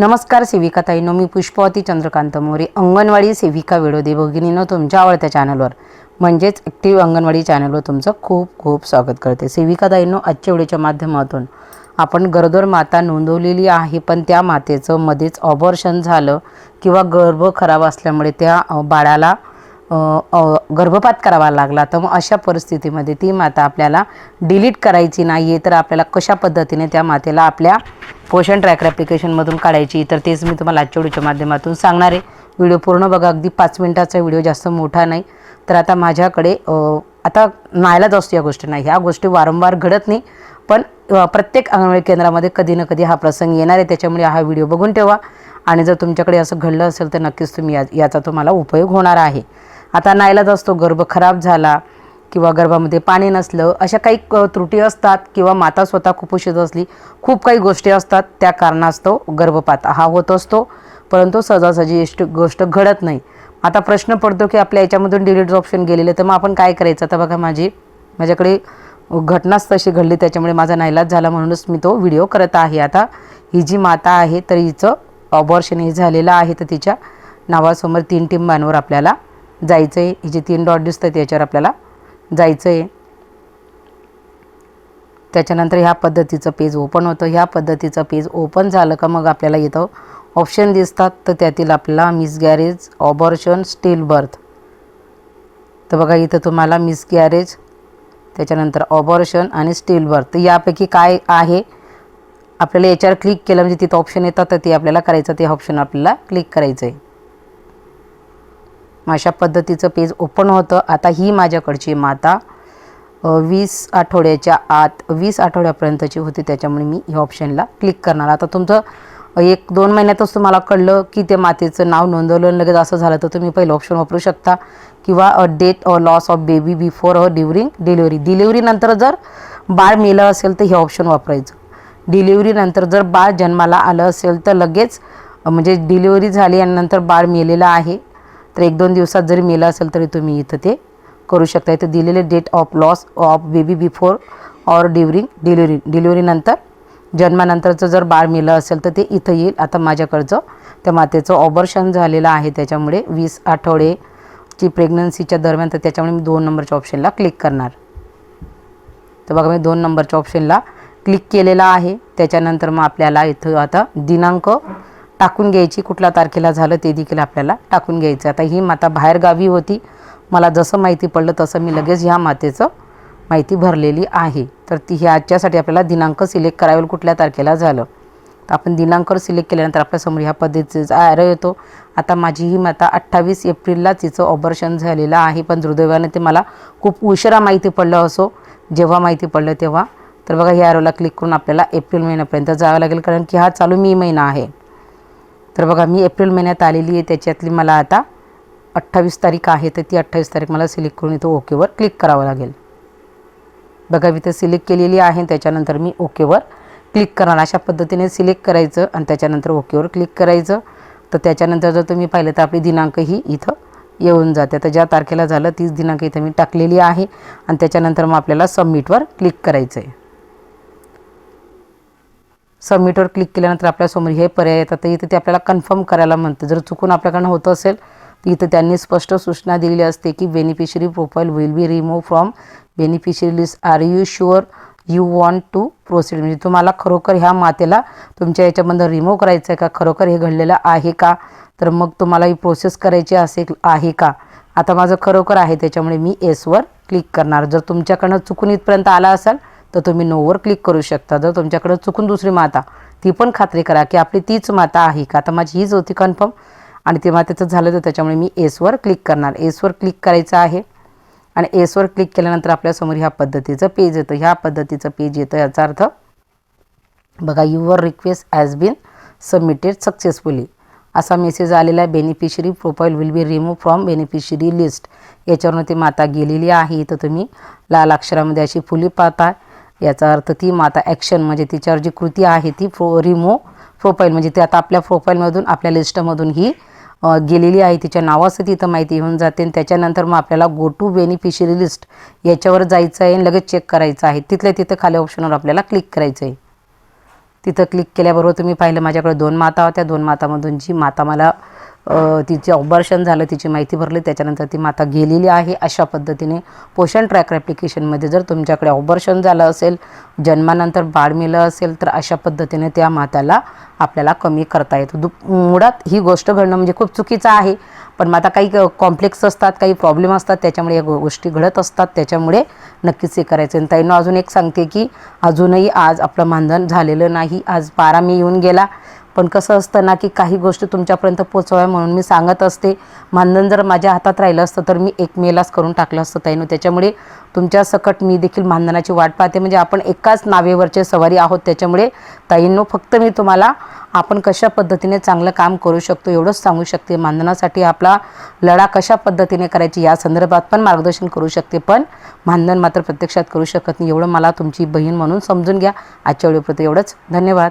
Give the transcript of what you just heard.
नमस्कार सेविकाताईंनो, मी पुष्पवती चंद्रकांत मोरे, अंगणवाडी सेविका विडोदे भगिनींनो, तुमच्या आवडत्या चॅनलवर म्हणजेच ॲक्टिव्ह अंगणवाडी चॅनलवर तुमचं खूप खूप स्वागत करते। सेविकाताईंनो, आजच्या व्हिडिओच्या माध्यमातून आपण गरोदर माता नोंदवलेली आहे, पण त्या मातेचं मध्येच ऑबॉर्शन झालं किंवा गर्भ खराब असल्यामुळे त्या बाळाला गर्भपात करावा लागला, तर मग अशा परिस्थितीमध्ये ती माता आपल्याला डिलीट करायची नाही आहे, तर आपल्याला कशा पद्धतीने त्या मातेला आपल्या पोषण ट्रॅकर ॲप्लिकेशनमधून काढायची, तर तेच मी तुम्हाला आजच्या व्हिडिओच्या माध्यमातून सांगणार आहे। व्हिडिओ पूर्ण बघा, अगदी 5 मिनिटाचा व्हिडिओ, जास्त मोठा नाही। तर आता माझ्याकडे आता नाईलाज असतो या गोष्टींना, ह्या गोष्टी वारंवार घडत नाही, पण प्रत्येक अंगणवाडी केंद्रामध्ये कधी ना कधी हा प्रसंग येणार आहे, त्याच्यामुळे हा व्हिडिओ बघून ठेवा। आणि जर तुमच्याकडे असं घडलं असेल तर नक्कीच तुम्ही याचा तुम्हाला उपयोग होणार आहे। आता नाईलाज असतो, गर्भ खराब झाला किंवा गर्भामध्ये पाणी नसलं, अशा काही त्रुटी असतात किंवा माता स्वतः कुपोषित असली, खूप काही गोष्टी असतात, त्या कारणास्तव गर्भपात हा होत असतो, परंतु सहजासहजी गोष्ट घडत नाही। आता प्रश्न पडतो की आपल्या याच्यामधून डिलीट ऑप्शन गेलेले, तर मग आपण काय करायचं? आता बघा, माझ्याकडे घटनाच तशी घडली, त्याच्यामुळे माझा नाईलाज झाला, म्हणूनच मी तो व्हिडिओ करत आहे। आता ही जी माता आहे, तर हिचं ऑबॉर्शन हे झालेलं आहे, तर तिच्या नावासमोर 3 टिंबांवर आपल्याला जायचं आहे। ही जी 3 डॉट दिसतात याच्यावर आपल्याला जायचं आहे। त्याच्यानंतर ह्या पद्धतीचं पेज ओपन होतं। ह्या पद्धतीचं पेज ओपन झालं का मग आपल्याला इथं ऑप्शन दिसतात, तर त्यातील आपल्याला मिसगॅरेज, ऑबॉर्शन, स्टिल बर्थ, तर बघा इथं तुम्हाला मिसगॅरेज, त्याच्यानंतर ऑबॉर्शन आणि स्टिल बर्थ, तर यापैकी काय आहे आपल्याला याच्यावर क्लिक केलं म्हणजे तिथं ऑप्शन येतात, तर ते आपल्याला करायचं, ते ऑप्शन आपल्याला क्लिक करायचं आहे। अशा पद्धतीचं पेज ओपन होतं। आता ही माझ्याकडची माता 20 आठवड्याच्या आत 20 आठवड्यापर्यंतची होती, त्याच्यामुळे मी ह्या ऑप्शनला क्लिक करणार। आता तुमचं 1-2 महिन्यातच तुम्हाला कळलं की ते मातेचं नाव नोंदवलं लगेच असं झालं, तर तुम्ही पहिलं ऑप्शन वापरू शकता, किंवा death or loss of baby before or during delivery, डिलिव्हरीनंतर जर बाळ मेलं असेल तर हे ऑप्शन वापरायचं। डिलिव्हरीनंतर जर बाळ जन्माला आलं असेल तर लगेच, म्हणजे डिलिव्हरी झाली आणि नंतर बाळ मेलेलं आहे, तर 1-2 दिवसात जरी मेलं असेल तरी तुम्ही इथं ते करू शकता। इथं दिलेले date of loss of baby before or during delivery, डिलिव्हरीनंतर जन्मानंतरचं जर बाळ मेलं असेल तर ते इथं येईल। आता माझ्याकडचं त्या मातेचं ऑबॉर्शन झालेलं आहे, त्याच्यामुळे 20 आठवड्याची प्रेग्नन्सीच्या दरम्यान, तर त्याच्यामुळे मी 2 नंबरच्या ऑप्शनला क्लिक करणार। तर बघा, मी 2 नंबरच्या ऑप्शनला क्लिक केलेला आहे। त्याच्यानंतर मग आपल्याला इथं आता दिनांक टाकून घ्यायची, कुठल्या तारखेला झालं ते देखील आपल्याला टाकून घ्यायचं। आता ही माता बाहेरगावी होती, मला जसं माहिती पडलं तसं मी लगेच ह्या मातेचं माहिती भरलेली आहे। तर ती ह्याच्यासाठी आपल्याला दिनांक सिलेक्ट करावे, कुठल्या तारखेला झालं, तर आपण दिनांक सिलेक्ट केल्यानंतर आपल्यासमोर ह्या पद्धतीचा ॲरो येतो। आता माझी ही माता 28 एप्रिलला तिचं ऑबॉर्शन झालेलं आहे, पण दुर्दैवाने ते मला खूप उशिरा माहिती पडलं, असो जेव्हा माहिती पडलं तेव्हा। तर बघा, ह्या ॲरोला क्लिक करून आपल्याला एप्रिल महिन्यापर्यंत जावं लागेल, कारण की हा चालू मे महिना आहे। तर बघा, मी एप्रिल महिन्यात आलेली आहे, त्याच्यातली मला आता 28 तारीख आहे, तर ती 28 तारीख मला सिलेक्ट करून इथं ओकेवर क्लिक करावं लागेल। बघा, मी इथं सिलेक्ट केलेली आहे, त्याच्यानंतर मी ओकेवर क्लिक करणार। अशा पद्धतीने सिलेक्ट करायचं आणि त्याच्यानंतर ओकेवर क्लिक करायचं। तर त्याच्यानंतर जर तुम्ही पाहिलं तर आपली दिनांक ही इथं येऊन जाते। तर ज्या तारखेला झालं तीच दिनांक इथं मी टाकलेली आहे, आणि त्याच्यानंतर मग आपल्याला सबमिटवर क्लिक करायचं आहे। सबमिटवर क्लिक केल्यानंतर आपल्यासमोर हे पर्याय येतात, तर इथं ते आपल्याला कन्फर्म करायला म्हणतं। जर चुकून आपल्याकडनं होत असेल तर इथं त्यांनी स्पष्ट सूचना दिलेली असते की beneficiary profile will be remove from beneficiary list, are you sure you want to proceed, म्हणजे तुम्हाला खरोखर ह्या मातेला तुमच्या याच्यामधून रिमूव्ह करायचं आहे का, खरोखर हे घडलेलं आहे का, तर मग तुम्हाला ही प्रोसेस करायची आहे का। आता माझं खरोखर आहे, त्याच्यामुळे मी येसवर क्लिक करणार। जर तुमच्याकडनं चुकून इथपर्यंत आला असेल तर तुम्ही नोवर क्लिक करू शकता। जर तुमच्याकडे चुकून दुसरी माता, ती पण खात्री करा की आपली तीच माता आहे का। आता माझी हीच होती कन्फर्म, आणि ते मातेचं झालं, तर त्याच्यामुळे मी येसवर क्लिक करणार। येसवर क्लिक करायचं आहे, आणि येसवर क्लिक केल्यानंतर आपल्यासमोर ह्या पद्धतीचं पेज येतं। ह्या पद्धतीचं पेज येतं, याचा अर्थ बघा, your request has been submitted successfully असा मेसेज आलेला आहे। Beneficiary profile will be remove from beneficiary list, याच्यावरून ती माता गेलेली आहे। इथं तुम्ही लाल अक्षरामध्ये अशी फुली पाहता, याचा अर्थ ती माता ॲक्शन, म्हणजे तिच्यावर जी कृती आहे ती रिमूव्ह प्रोफाईल, म्हणजे ती आता आपल्या प्रोफाईलमधून, आपल्या लिस्टमधून ही गेलेली आहे, तिच्या नावाचं तिथं माहिती येऊन जाते। आणि त्याच्यानंतर मग आपल्याला गो टू बेनिफिशरी लिस्ट याच्यावर जायचं आहे आणि लगेच चेक करायचं आहे। तिथल्या तिथं खाली ऑप्शनवर आपल्याला क्लिक करायचं आहे। तिथं क्लिक केल्याबरोबर तुम्ही पाहिलं माझ्याकडे 2 माता होत्या. 2 मातामधून जी माता मला तिचे ऑपरेशन झालं तिची माहिती भरली, त्याच्यानंतर ती माता गेलेली आहे. अशा पद्धतीने पोषण ट्रॅकर ॲप्लिकेशनमध्ये जर तुमच्याकडे ऑपरेशन झालं असेल, जन्मानंतर बाळ मेलं असेल, तर अशा पद्धतीने त्या माताला आपल्याला कमी करता येतं. मुळात ही गोष्ट घडणं म्हणजे खूप चुकीचं आहे, पण मग आता काही कॉम्प्लेक्स असतात, काही प्रॉब्लेम असतात, त्याच्यामुळे या गोष्टी घडत असतात. त्याच्यामुळे नक्कीच हे करायचं. आणि ताईंनो अजून एक सांगते की अजूनही आज आपलं मानधन झालेलं नाही. आज 12 मे येऊन गेला, पण कसं असतं ना की काही गोष्टी तुमच्यापर्यंत पोचवाव्या म्हणून मी सांगत असते. मानधन जर माझ्या हातात राहिलं असतं तर मी 1 मेलाच करून टाकलं असतं ताईंनो. त्याच्यामुळे तुमच्या सकट मी देखील मानधनाची वाट पाहते. म्हणजे आपण एकाच नावेवरचे सवारी आहोत. त्याच्यामुळे ताईंनो फक्त मी तुम्हाला आपण कशा पद्धतीने चांगलं काम करू शकतो एवढंच सांगू शकते. मानधनासाठी आपला लढा कशा पद्धतीने करायची या संदर्भात पण मार्गदर्शन करू शकते, पण मानधन मात्र प्रत्यक्षात करू शकत नाही. एवढं मला तुमची बहीण म्हणून समजून घ्या. आजच्या व्हिडिओपुरतं एवढंच. धन्यवाद.